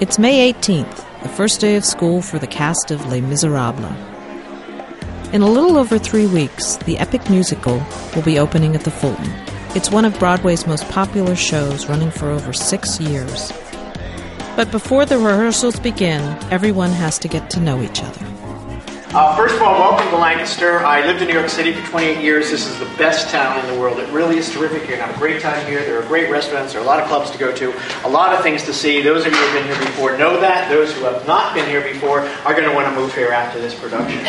It's May 18th, the first day of school for the cast of Les Miserables. In a little over 3 weeks, the epic musical will be opening at the Fulton. It's one of Broadway's most popular shows, running for over 6 years. But before the rehearsals begin, everyone has to get to know each other. First of all, welcome to Lancaster. I lived in New York City for 28 years. This is the best town in the world. It really is terrific. You're going to have a great time here. There are great restaurants. There are a lot of clubs to go to, a lot of things to see. Those of you who have been here before know that. Those who have not been here before are going to want to move here after this production.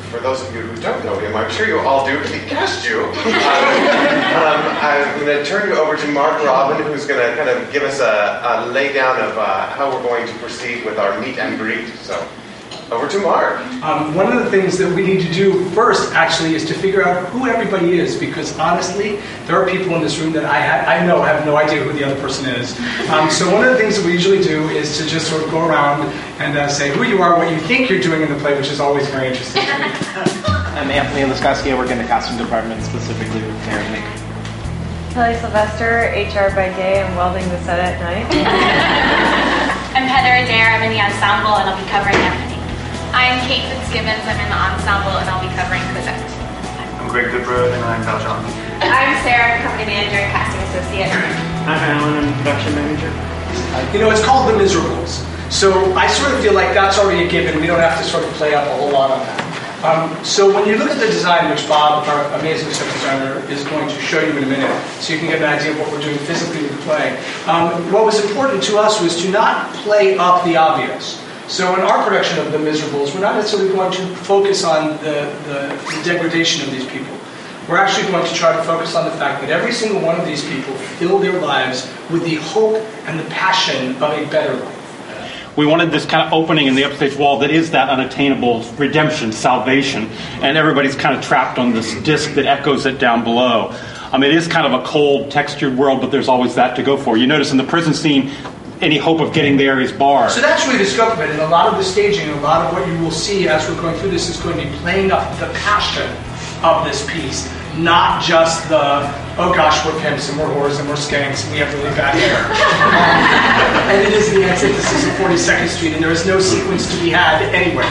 For those of you who don't know him, I'm sure you all do because he cast you. I'm going to turn you over to Marc who's going to kind of give us a laydown of how we're going to proceed with our meet and greet. So, over to Marc. One of the things that we need to do first, actually, is to figure out who everybody is, because honestly, there are people in this room that I know have no idea who the other person is. So one of the things that we usually do is to just sort of go around and say who you are, what you think you're doing in the play, which is always very interesting to me. I'm Anthony Laskowski. I work in the costume department, specifically with hair and makeup. Kelly Sylvester, HR by day and welding the set at night. I'm Heather Adair. I'm in the ensemble and I'll be covering everything. I'm Kate Fitzgibbons. I'm in the ensemble and I'll be covering Cosette. I'm Greg Goodroad and I'm Val John. I'm Sarah, company manager and casting associate. I'm Alan, I'm production manager. You know, it's called The Miserables. So I sort of feel like that's already a given. We don't have to sort of play up a whole lot on that. So when you look at the design, which Bob, our amazing set designer, is going to show you in a minute, so you can get an idea of what we're doing physically with the play, what was important to us was to not play up the obvious. So in our production of The Miserables, we're not necessarily going to focus on the degradation of these people. We're actually going to try to focus on the fact that every single one of these people fill their lives with the hope and the passion of a better life. We wanted this kind of opening in the upstage wall that is that unattainable redemption, salvation, and everybody's kind of trapped on this disc that echoes it down below. It is kind of a cold, textured world, but there's always that to go for. You notice in the prison scene, any hope of getting there is barred. So that's really the scope of it, and a lot of the staging, a lot of what you will see as we're going through this is going to be playing up the passion of this piece, not just the, oh gosh, we're pimps and we're whores and we're skanks and we have really bad hair. And it is the antithesis of 42nd Street, and there is no sequence to be had anywhere.